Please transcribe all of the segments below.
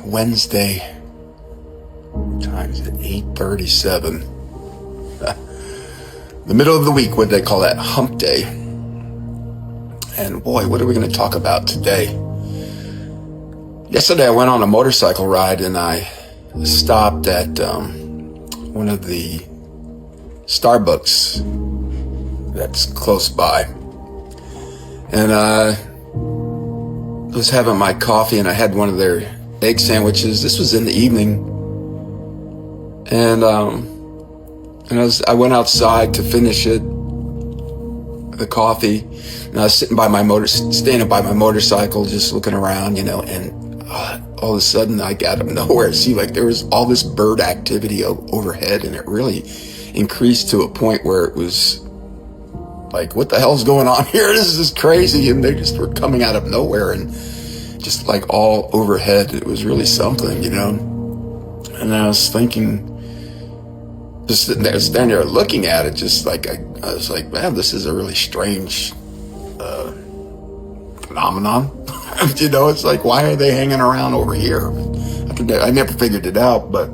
Wednesday. What time is it? 8:37. The middle of the week, what do they call that? Hump day. And boy, what are we going to talk about today? Yesterday I went on a motorcycle ride and I stopped at one of the Starbucks that's close by. And I was having my coffee and I had one of their egg sandwiches. This was in the evening. And I went outside to finish it, the coffee, and I was standing by my motorcycle, just looking around, and all of a sudden I got out of nowhere. See, like there was all this bird activity overhead, and it really increased to a point where it was like, what the hell's going on here? This is crazy. And they just were coming out of nowhere and just like all overhead. It was really something, And I was thinking, just standing there looking at it, just like I was like, man, this is a really strange phenomenon. It's like, why are they hanging around over here? I never figured it out, but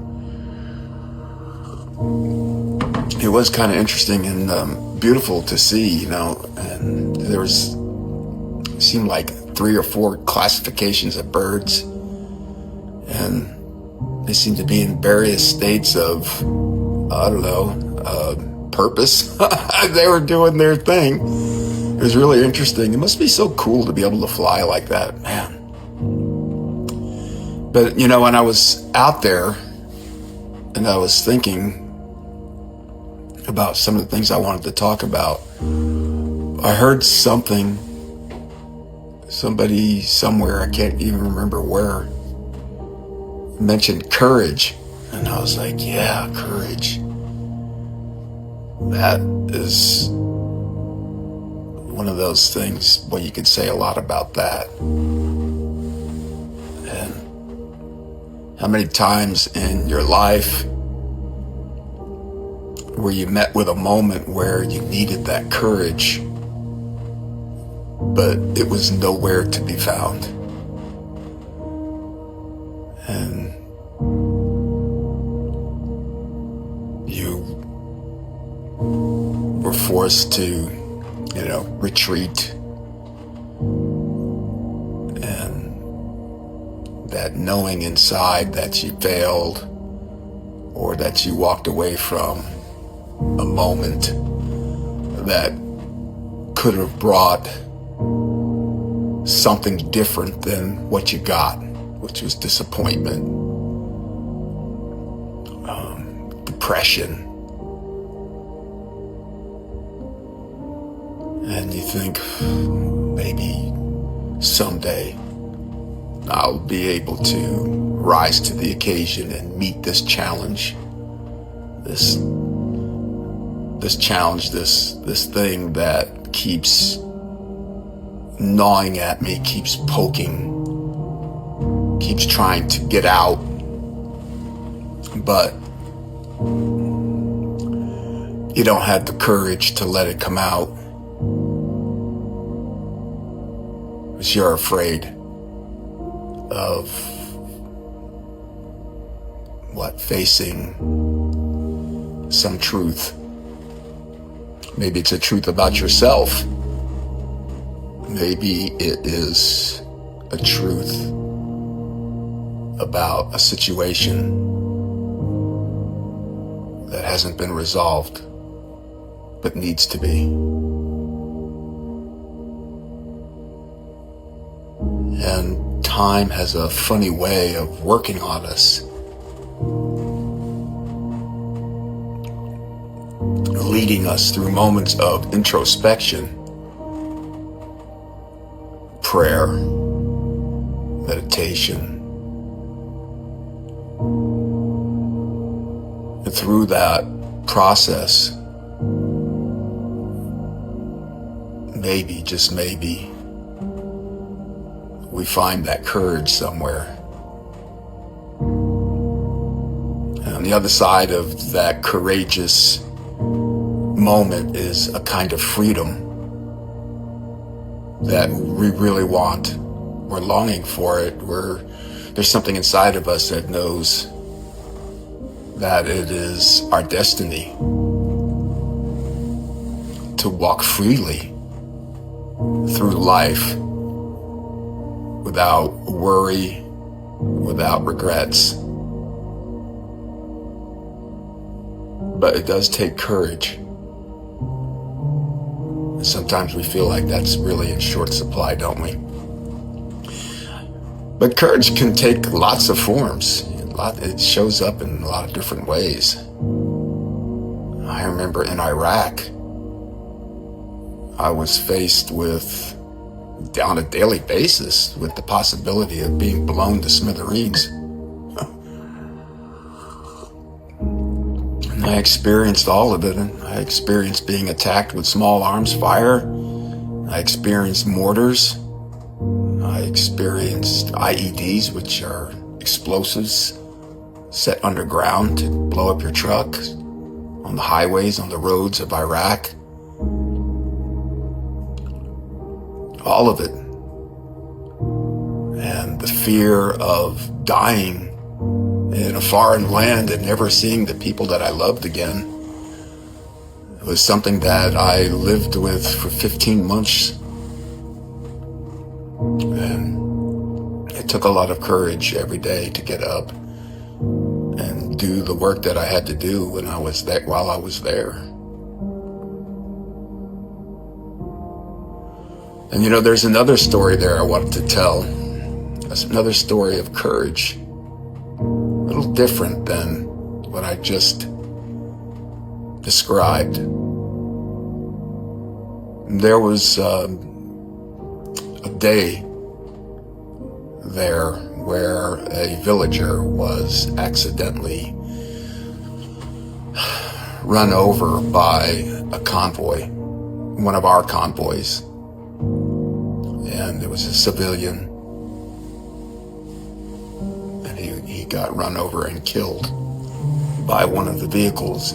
it was kind of interesting and beautiful to see, and there seemed like 3 or 4 classifications of birds, and they seemed to be in various states of, purpose. They were doing their thing. It was really interesting. It must be so cool to be able to fly like that, man. But, when I was out there and I was thinking about some of the things I wanted to talk about, I heard somebody somewhere, I can't even remember where, mentioned courage. And I was like, yeah, courage. That is one of those things, well, you could say a lot about that. And how many times in your life were you met with a moment where you needed that courage, but it was nowhere to be found? And you were forced to, retreat, and that knowing inside that you failed or that you walked away from a moment that could have brought something different than what you got, which was disappointment, depression. And you think, maybe someday I'll be able to rise to the occasion and meet this challenge, this challenge, this thing that keeps gnawing at me, keeps poking, keeps trying to get out, but you don't have the courage to let it come out because you're afraid of facing some truth. Maybe it's a truth about yourself. Maybe it is a truth about a situation that hasn't been resolved, but needs to be. And time has a funny way of working on us, leading us through moments of introspection, prayer, meditation. And through that process, maybe, just maybe, we find that courage somewhere. And on the other side of that courageous moment is a kind of freedom that we really want. We're longing for it. We're there's something inside of us that knows that it is our destiny to walk freely through life without worry, without regrets. But it does take courage. And sometimes we feel like that's really in short supply, don't we? But courage can take lots of forms. It shows up in a lot of different ways. I remember in Iraq, I was faced with, on a daily basis, with the possibility of being blown to smithereens. And I experienced all of it. I experienced being attacked with small arms fire. I experienced mortars. I experienced IEDs, which are explosives set underground to blow up your truck on the highways, on the roads of Iraq. All of it. And the fear of dying in a foreign land and never seeing the people that I loved again. It was something that I lived with for 15 months. And it took a lot of courage every day to get up and do the work that I had to do while I was there. And there's another story there I wanted to tell. That's another story of courage. A little different than what I just described. There was a day there where a villager was accidentally run over by a convoy, one of our convoys. And it was a civilian, and he got run over and killed by one of the vehicles.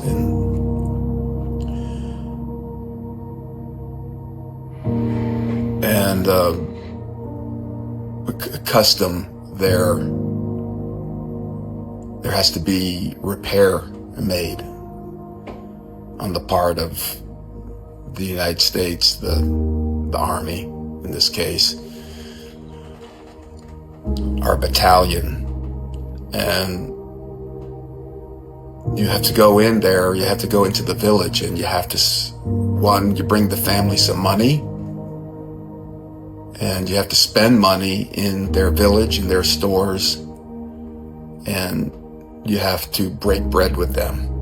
And a custom there has to be repair made on the part of the United States, the Army in this case, our battalion. And you have to go in there, you have to go into the village, and you have to, you bring the family some money, and you have to spend money in their village, in their stores, and you have to break bread with them.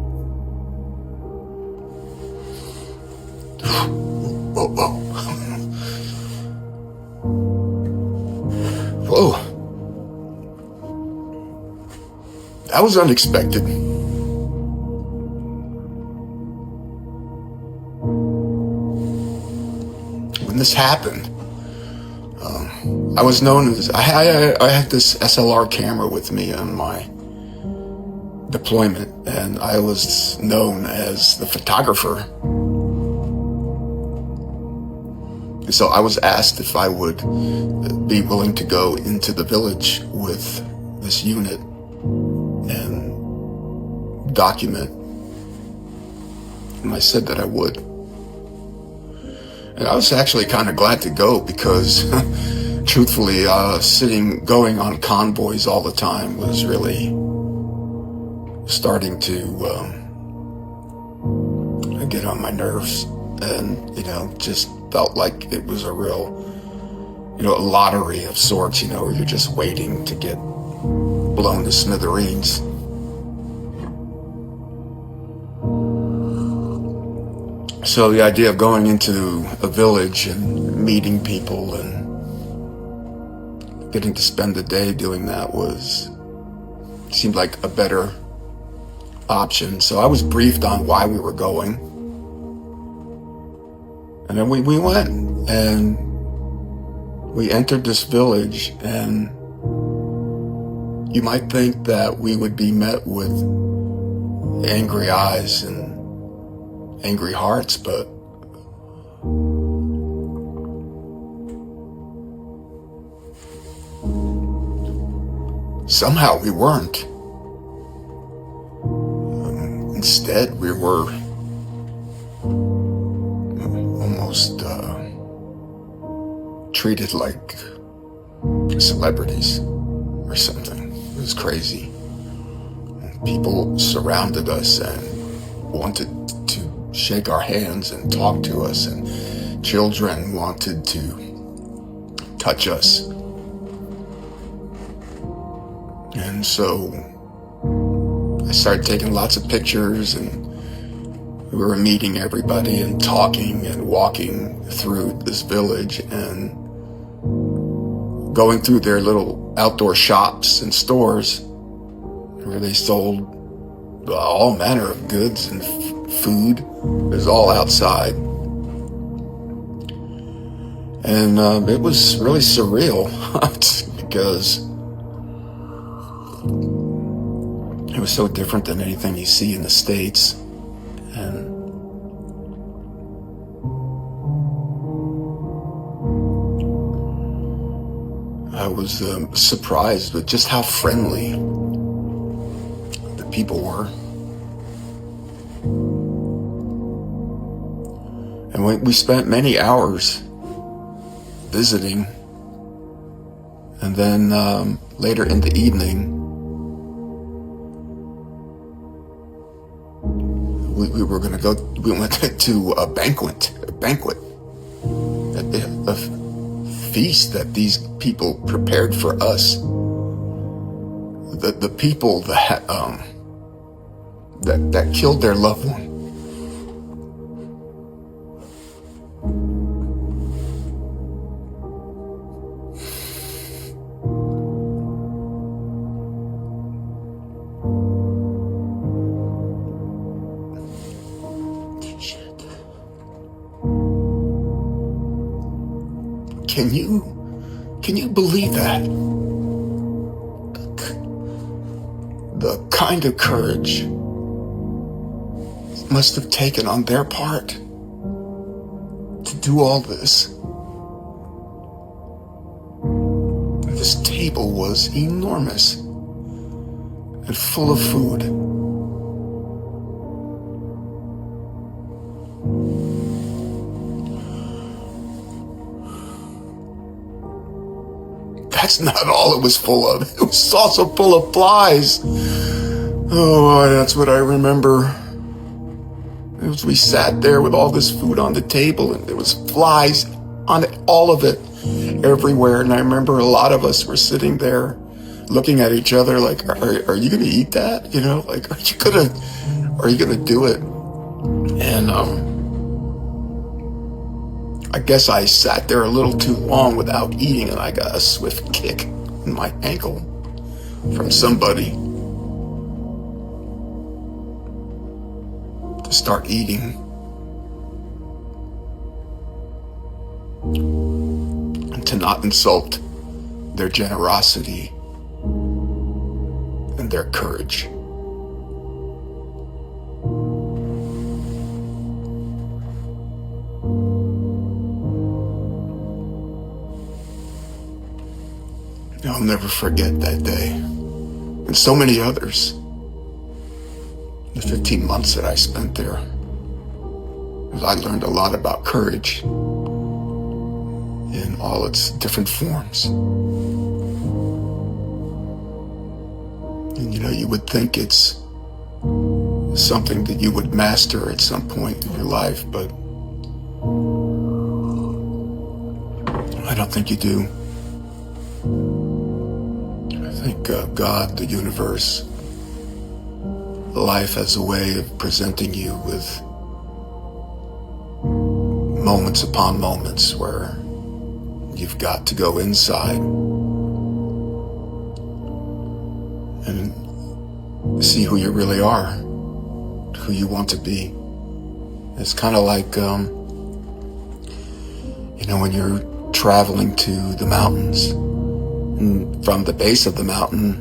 Whoa. Whoa. That was unexpected. When this happened, I was known as, I had this SLR camera with me on my deployment, and I was known as the photographer. So I was asked if I would be willing to go into the village with this unit and document. And I said that I would. And I was actually kind of glad to go because truthfully, going on convoys all the time was really starting to get on my nerves, and just felt like it was a real a lottery of sorts, where you're just waiting to get blown to smithereens. So the idea of going into a village and meeting people and getting to spend the day doing that seemed like a better option. So I was briefed on why we were going. And then we went, and we entered this village, and you might think that we would be met with angry eyes and angry hearts, but somehow we weren't. Instead, we were almost treated like celebrities or something. It was crazy. People surrounded us and wanted to shake our hands and talk to us, and children wanted to touch us. And so I started taking lots of pictures, and we were meeting everybody and talking and walking through this village and going through their little outdoor shops and stores where they sold all manner of goods and food. It was all outside. And it was really surreal because it was so different than anything you see in the States. And I was surprised with just how friendly the people were. And we spent many hours visiting. And then later in the evening, we went to a banquet, a feast that these people prepared for us. The people that killed their loved one. Can you believe that? The kind of courage must have taken on their part to do all this. This table was enormous and full of food. That's not all it was full of. It was also full of flies. Oh, that's what I remember. We sat there with all this food on the table, and there was flies on it, all of it, everywhere. And I remember a lot of us were sitting there looking at each other like, are you going to eat that? You know, like, are you going to do it? And I guess I sat there a little too long without eating, and I got a swift kick in my ankle from somebody to start eating. And to not insult their generosity and their courage. I'll never forget that day, and so many others. The 15 months that I spent there, I learned a lot about courage in all its different forms. And you would think it's something that you would master at some point in your life, but I don't think you do. I think God, the universe, life as a way of presenting you with moments upon moments where you've got to go inside and see who you really are, who you want to be. It's kind of like, when you're traveling to the mountains, and from the base of the mountain,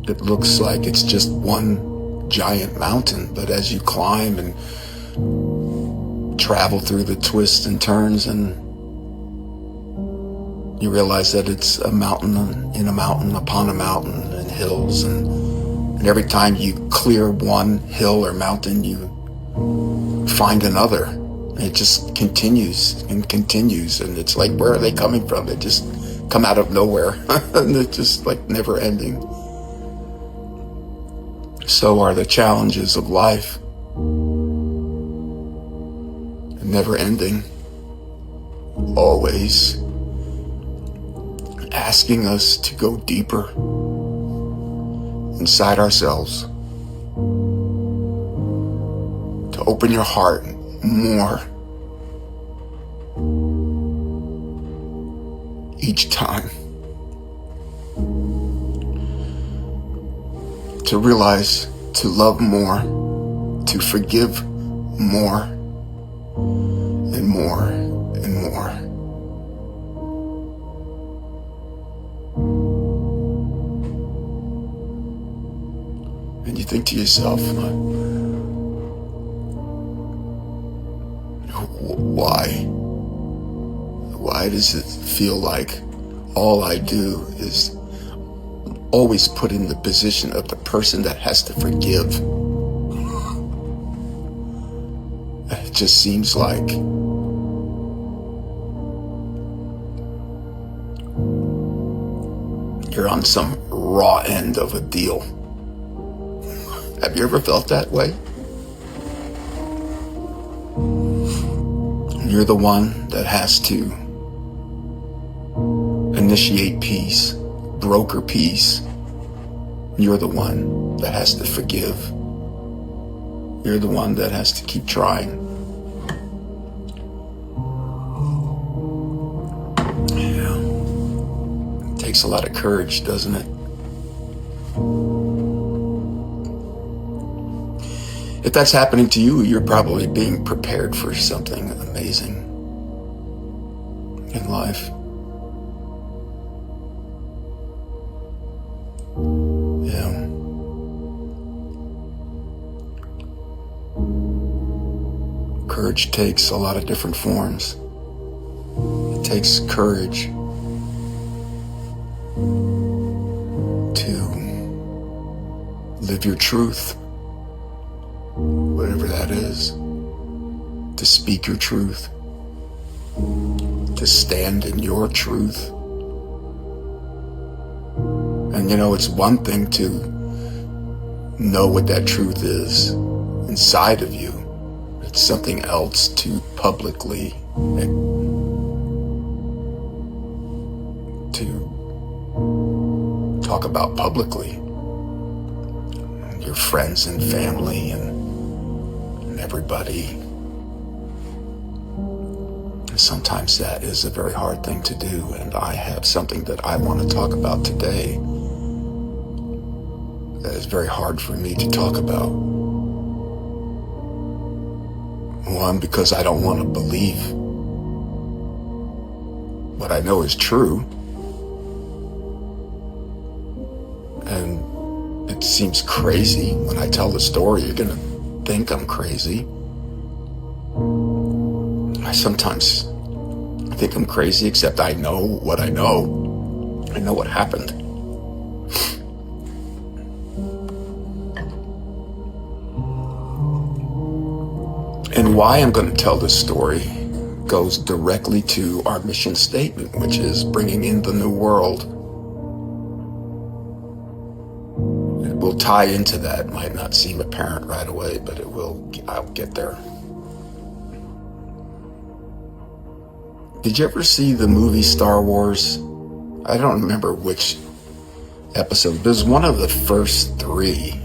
it looks like it's just one giant mountain, but as you climb and travel through the twists and turns and You realize that it's a mountain in a mountain upon a mountain and hills, and every time you clear one hill or mountain, you find another. And it just continues and continues, and it's like, where are they coming from? They just come out of nowhere, and it's just like never ending. So are the challenges of life, never ending, always asking us to go deeper inside ourselves, to open your heart more each time, to realize, to love more, to forgive more and more and more. And you think to yourself, why does it feel like all I do is always put in the position of the person that has to forgive? It just seems like you're on some raw end of a deal. Have you ever felt that way? You're the one that has to initiate peace, broker peace. You're the one that has to forgive. You're the one that has to keep trying. Yeah. It takes a lot of courage, doesn't it? If that's happening to you, you're probably being prepared for something amazing in life. Yeah. Courage takes a lot of different forms. It takes courage to live your truth, whatever that is, to speak your truth, to stand in your truth. And it's one thing to know what that truth is inside of you. It's something else to publicly to talk about publicly. Your friends and family and everybody. Sometimes that is a very hard thing to do, and I have something that I want to talk about today that is very hard for me to talk about. One, because I don't want to believe what I know is true, and it seems crazy. When I tell the story, you're going to think I'm crazy. I sometimes think I'm crazy, except I know what I know. I know what happened. And why I'm going to tell this story goes directly to our mission statement, which is bringing in the new world. It will tie into that. It might not seem apparent right away, but it will. I'll get there. Did you ever see the movie Star Wars? I don't remember which episode, but it was one of the first three.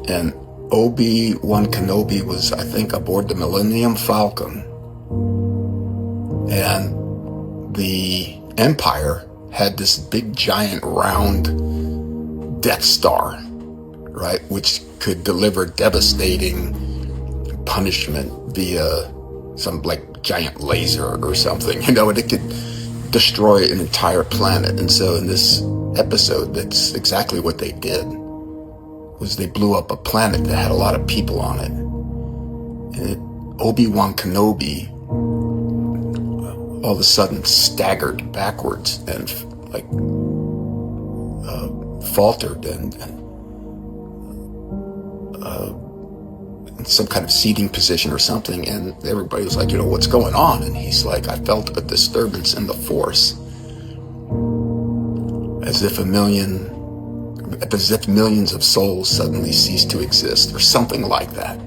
And Obi-Wan Kenobi was, I think, aboard the Millennium Falcon. And the Empire had this big, giant, round Death Star, right? Which could deliver devastating punishment via some, giant laser or something, and it could destroy an entire planet. And so in this episode, that's exactly what they did. Was they blew up a planet that had a lot of people on it. And Obi-Wan Kenobi all of a sudden staggered backwards and like faltered and in some kind of seating position or something, and everybody was like, what's going on? And he's like, I felt a disturbance in the force, as if millions of souls suddenly ceased to exist, or something like that.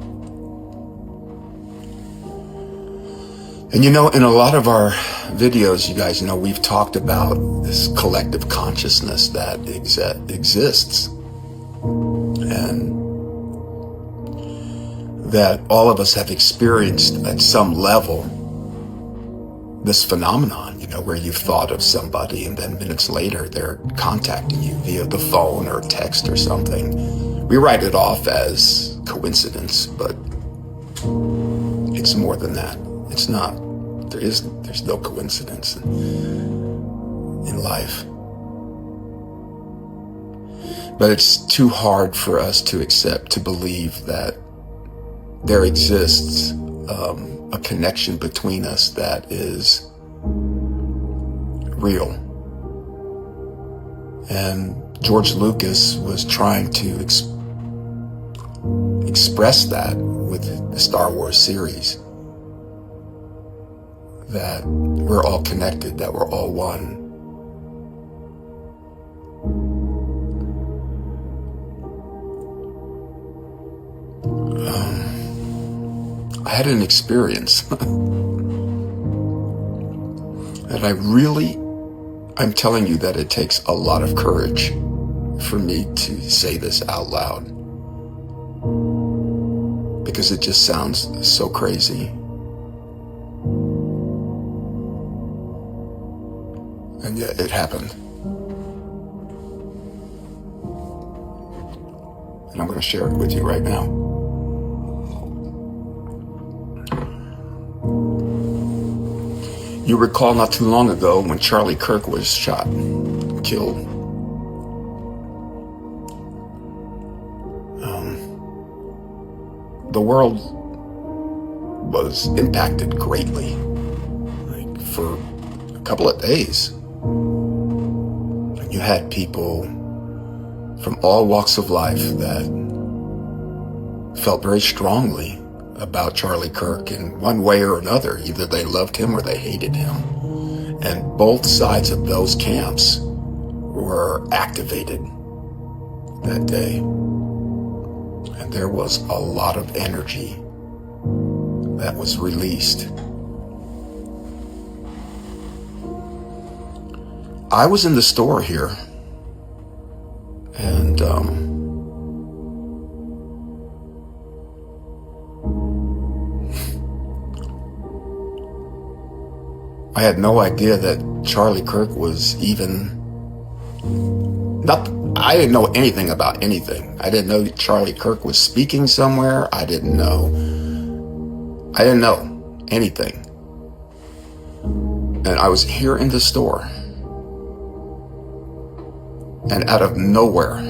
And in a lot of our videos, you guys know, we've talked about this collective consciousness that exists, and that all of us have experienced at some level this phenomenon, where you've thought of somebody and then minutes later they're contacting you via the phone or text or something. We write it off as coincidence, but it's more than that. It's not. There's no coincidence in life. But it's too hard for us to accept, to believe that there exists a connection between us that is real. And George Lucas was trying to express that with the Star Wars series, that we're all connected, that we're all one. I had an experience and I'm telling you that it takes a lot of courage for me to say this out loud, because it just sounds so crazy. And yet it happened. And I'm going to share it with you right now. You recall not too long ago when Charlie Kirk was shot, killed. The world was impacted greatly, like for a couple of days. And you had people from all walks of life that felt very strongly about Charlie Kirk in one way or another. Either they loved him or they hated him. And both sides of those camps were activated that day. And there was a lot of energy that was released. I was in the store here, and I had no idea that Charlie Kirk was I didn't know anything about anything. I didn't know Charlie Kirk was speaking somewhere. I didn't know anything. And I was here in the store, and out of nowhere,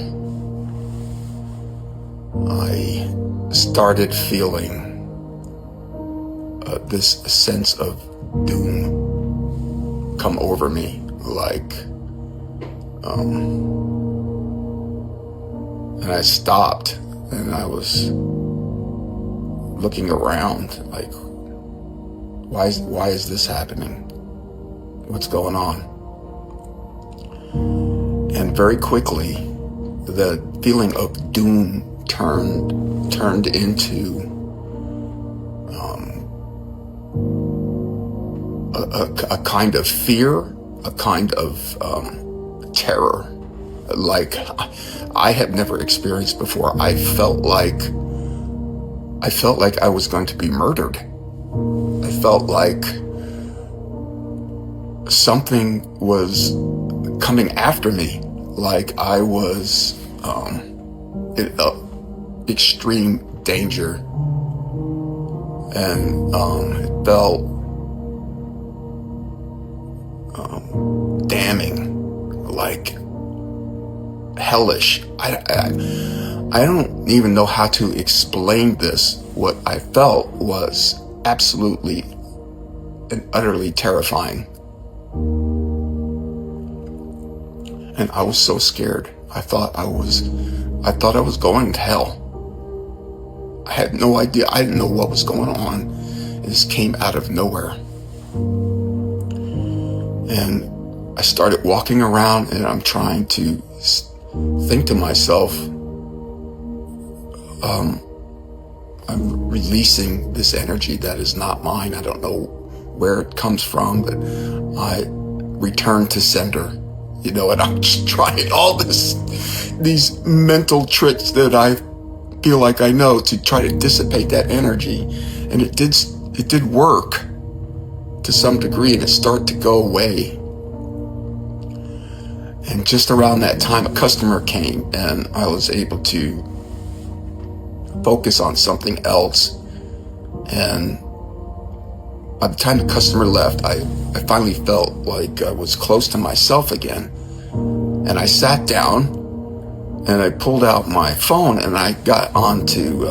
I started feeling this sense of doom come over me, like, and I stopped, and I was looking around, like, why is this happening? What's going on? And very quickly, the feeling of doom turned into a kind of fear, a kind of terror, like I had never experienced before. I felt like I was going to be murdered. I felt like something was coming after me, like I was in extreme danger, and it felt damning, like hellish. I don't even know how to explain this. What I felt was absolutely and utterly terrifying. And I was so scared. I thought I was going to hell. I had no idea. I didn't know what was going on. It just came out of nowhere. And I started walking around, and I'm trying to think to myself, I'm releasing this energy that is not mine. I don't know where it comes from, but I return to sender, and I'm just trying all these mental tricks that I feel like I know to try to dissipate that energy. And it did work to some degree, and it started to go away. And just around that time, a customer came, and I was able to focus on something else. And by the time the customer left, I finally felt like I was close to myself again. And I sat down, and I pulled out my phone, and I got onto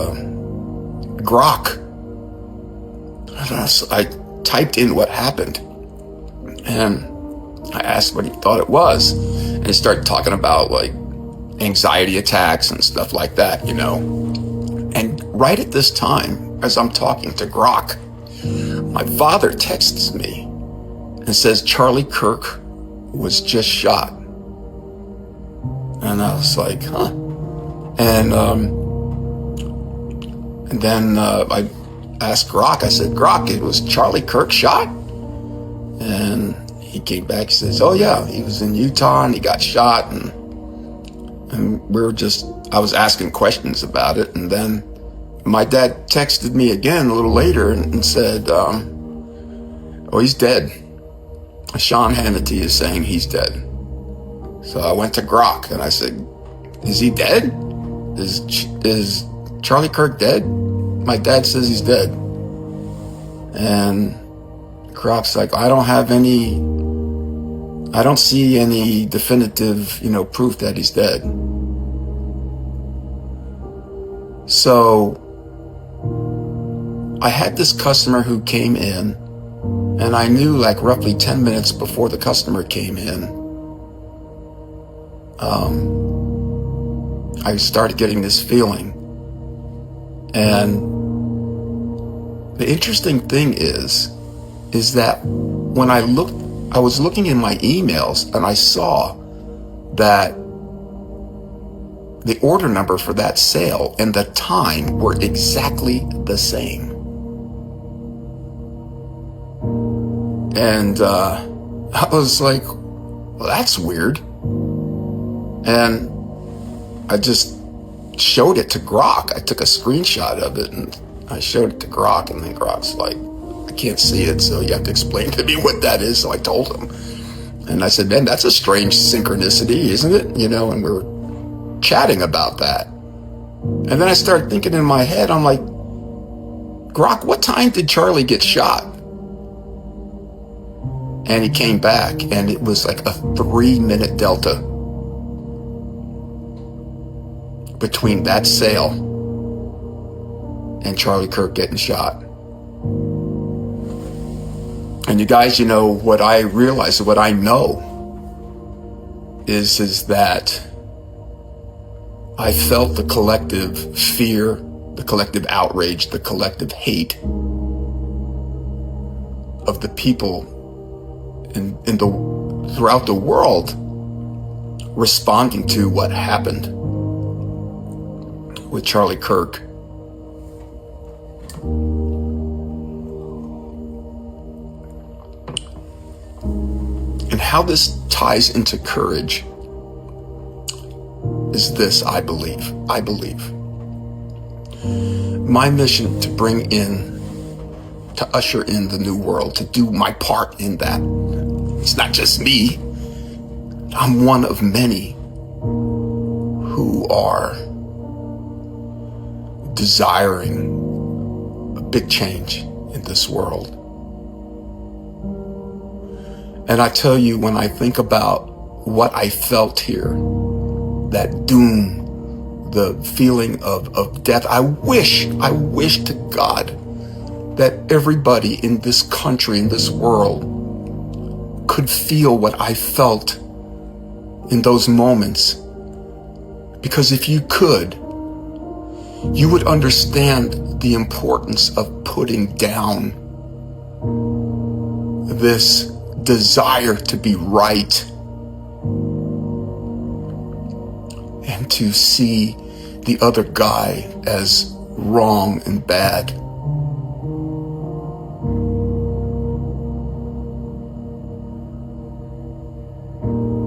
Grok. I typed in what happened, and I asked what he thought it was, and he started talking about like anxiety attacks and stuff like that, And right at this time, as I'm talking to Grok, my father texts me and says Charlie Kirk was just shot. And I was like, huh? And then I asked Grok. I said, Grok, it was Charlie Kirk shot? And he came back. He says, oh yeah, he was in Utah and he got shot. And I was asking questions about it. And then my dad texted me again a little later and said, oh, he's dead. Sean Hannity is saying he's dead. So I went to Grok and I said, is he dead? Is Charlie Kirk dead? My dad says he's dead. And Grok's like, I don't see any definitive, proof that he's dead. So I had this customer who came in, and I knew like roughly 10 minutes before the customer came in, I started getting this feeling. And the interesting thing is that when I was looking in my emails, and I saw that the order number for that sale and the time were exactly the same. And I was like, well, that's weird. And I just showed it to Grok. I took a screenshot of it and I showed it to Grok, and then Grok's like, I can't see it, so you have to explain to me what that is. So I told him. And I said, man, that's a strange synchronicity, isn't it? And we were chatting about that. And then I started thinking in my head, I'm like, Grok, what time did Charlie get shot? And he came back, and it was like a 3-minute delta between that sale and Charlie Kirk getting shot. And you guys, what I realize, what I know is that I felt the collective fear, the collective outrage, the collective hate of the people throughout the world responding to what happened with Charlie Kirk. And how this ties into courage is this, I believe. My mission to to usher in the new world, to do my part in that. It's not just me. I'm one of many who are desiring a big change in this world. And I tell you, when I think about what I felt here, that doom, the feeling of death, I wish to God that everybody in this country, in this world, could feel what I felt in those moments. Because if you could, you would understand the importance of putting down this desire to be right and to see the other guy as wrong and bad.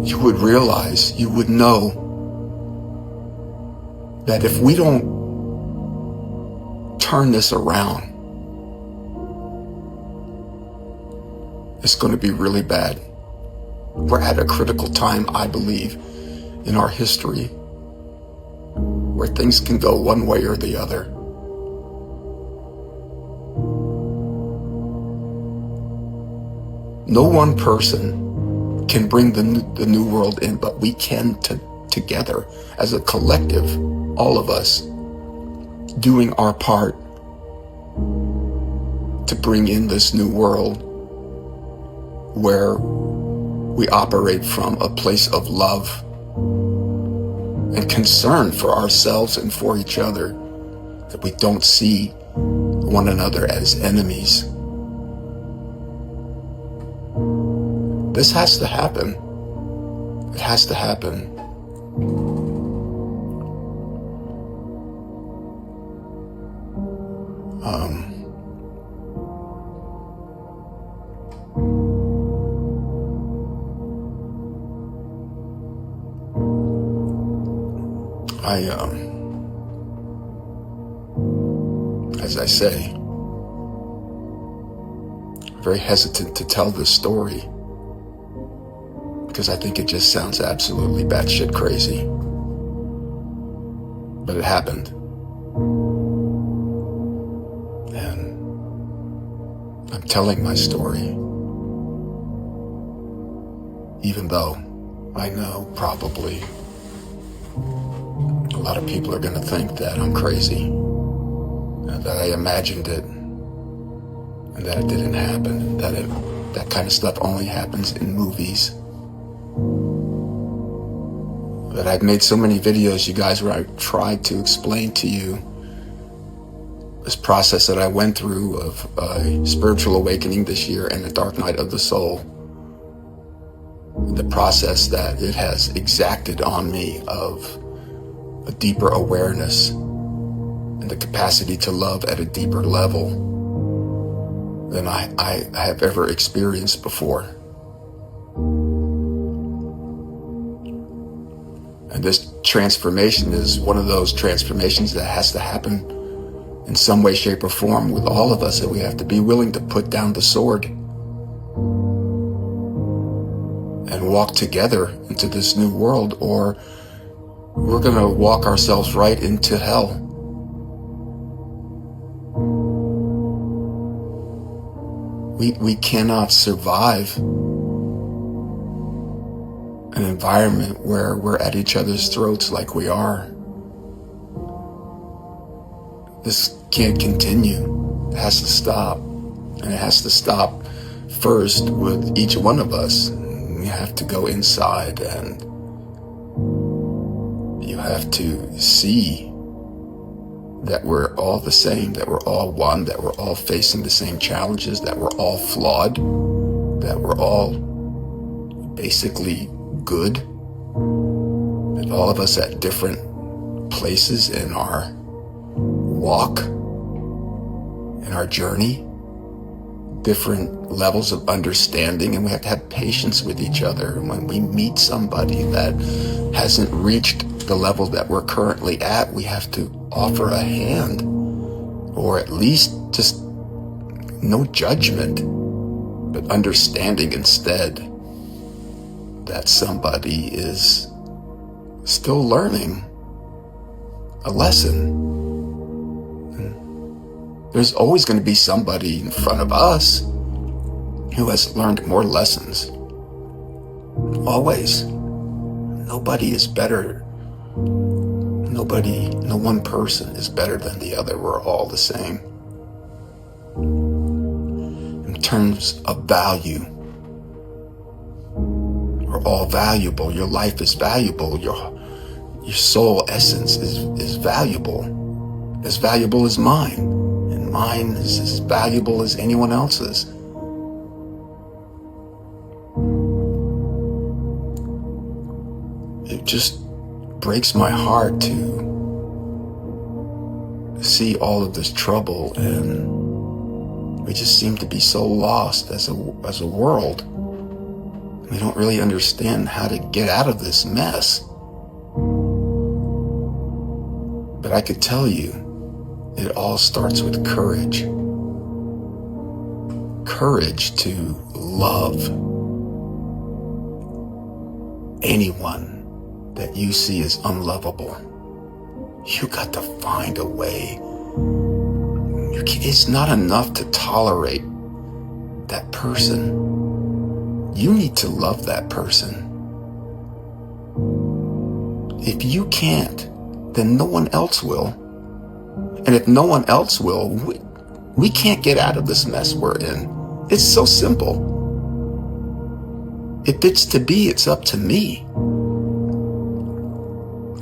You would realize, you would know that if we don't turn this around, it's going to be really bad. We're at a critical time, I believe, in our history where things can go one way or the other. No one person can bring the new world in, but we can together as a collective, all of us, doing our part to bring in this new world where we operate from a place of love and concern for ourselves and for each other, that we don't see one another as enemies. This has to happen. It has to happen. As I say, I'm very hesitant to tell this story because I think it just sounds absolutely batshit crazy. But it happened. And I'm telling my story, even though I know probably a lot of people are going to think that I'm crazy, that I imagined it, and that it didn't happen, that kind of stuff only happens in movies. That I've made so many videos, you guys, where I tried to explain to you this process that I went through of a spiritual awakening this year and the dark night of the soul. The process that it has exacted on me of a deeper awareness and the capacity to love at a deeper level than I have ever experienced before. And this transformation is one of those transformations that has to happen in some way, shape, or form with all of us, that we have to be willing to put down the sword and walk together into this new world, or we're going to walk ourselves right into hell. We cannot survive an environment where we're at each other's throats like we are. This can't continue. It has to stop. And it has to stop first with each one of us. We have to go inside, and you have to see that we're all the same, that we're all one, that we're all facing the same challenges, that we're all flawed, that we're all basically good, that all of us at different places in our walk, in our journey, different levels of understanding, and we have to have patience with each other. And when we meet somebody that hasn't reached the level that we're currently at, we have to offer a hand, or at least just no judgment, but understanding instead that somebody is still learning a lesson. And there's always going to be somebody in front of us who has learned more lessons. Always. Nobody is better. No one person is better than the other. We're all the same. terms of value. We're all valuable. Your life is valuable. Your soul essence is valuable. As valuable as mine. And mine is as valuable as anyone else's. It just breaks my heart to see all of this trouble, and we just seem to be so lost as a world. We don't really understand how to get out of this mess. But I could tell you, it all starts with courage. Courage to love anyone that you see as unlovable. You got to find a way. It's not enough to tolerate that person. You need to love that person. If you can't, then no one else will. And if no one else will, we can't get out of this mess we're in. It's so simple. If it's to be, it's up to me.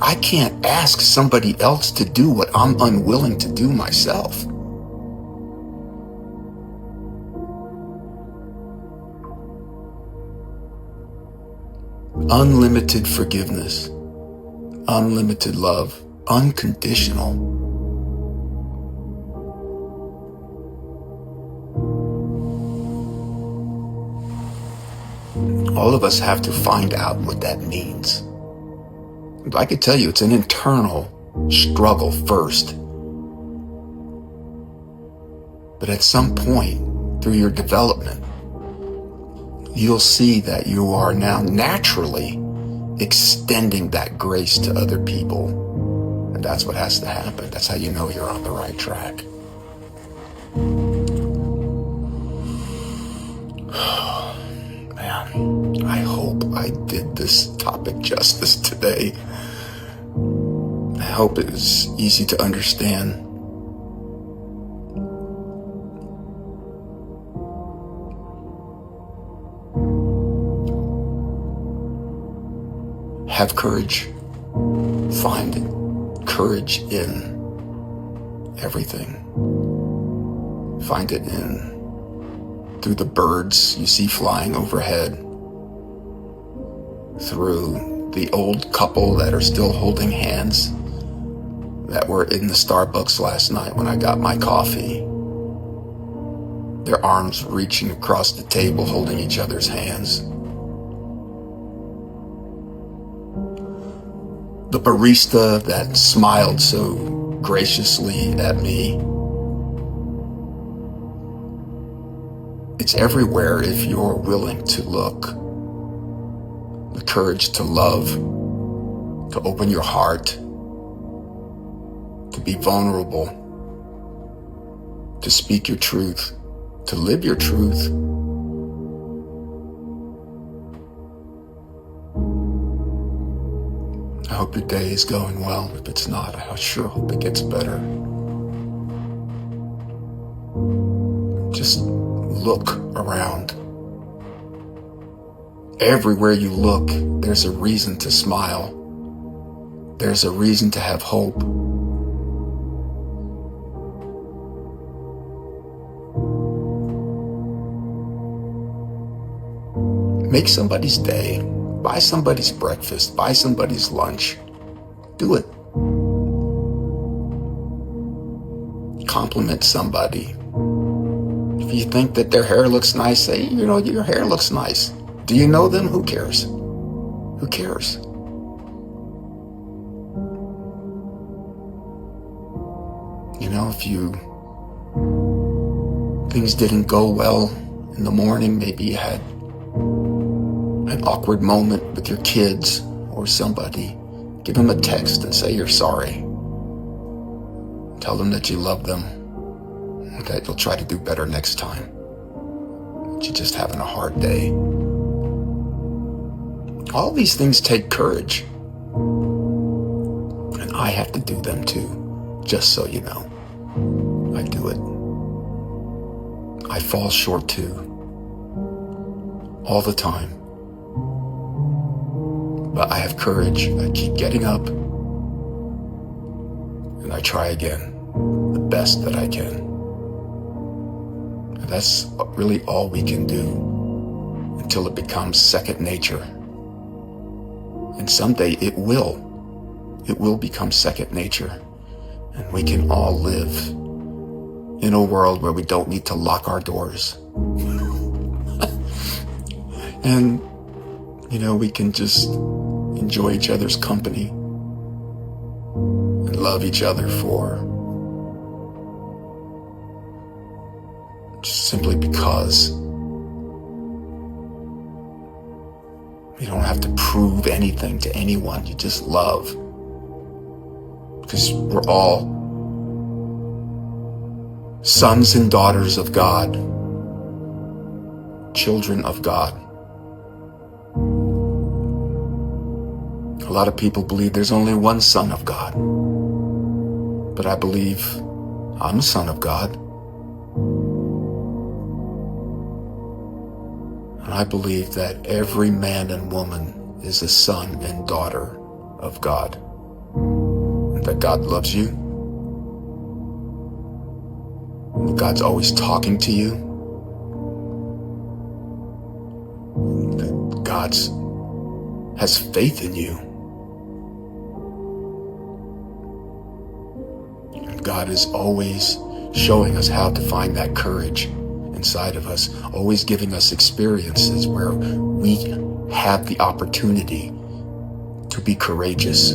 I can't ask somebody else to do what I'm unwilling to do myself. Unlimited forgiveness, unlimited love, unconditional. All of us have to find out what that means. I could tell you it's an internal struggle first. But at some point through your development, you'll see that you are now naturally extending that grace to other people. And that's what has to happen. That's how you know you're on the right track. Man, I hope I did this topic justice today. I hope it was easy to understand. Have courage. Find courage in everything. Find it through the birds you see flying overhead, through the old couple that are still holding hands that were in the Starbucks last night when I got my coffee. Their arms reaching across the table, holding each other's hands. The barista that smiled so graciously at me. It's everywhere if you're willing to look. The courage to love, to open your heart, to be vulnerable, to speak your truth, to live your truth. I hope your day is going well. If it's not, I sure hope it gets better. Just look around. Everywhere you look, there's a reason to smile. There's a reason to have hope. Make somebody's day. Buy somebody's breakfast. Buy somebody's lunch. Do it. Compliment somebody. If you think that their hair looks nice, say, your hair looks nice. Do you know them? Who cares? Who cares? If things didn't go well in the morning, maybe you had an awkward moment with your kids or somebody, give them a text and say you're sorry. Tell them that you love them, that you'll try to do better next time, that you're just having a hard day. All these things take courage, and I have to do them too, just so you know. I do it. I fall short too, all the time. But I have courage. I keep getting up, and I try again, the best that I can. And that's really all we can do until it becomes second nature. And someday it will. It will become second nature. And we can all live in a world where we don't need to lock our doors. And, we can just enjoy each other's company and love each other for just simply because you don't have to prove anything to anyone. You just love. Because we're all sons and daughters of God, children of God. A lot of people believe there's only one son of God. But I believe I'm a son of God. And I believe that every man and woman is a son and daughter of God. And that God loves you. And that God's always talking to you. That God has faith in you. And God is always showing us how to find that courage inside of us, always giving us experiences where we have the opportunity to be courageous.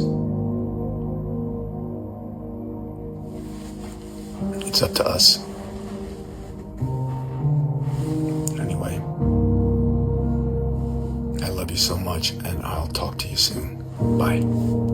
It's up to us. Anyway, I love you so much, and I'll talk to you soon. Bye.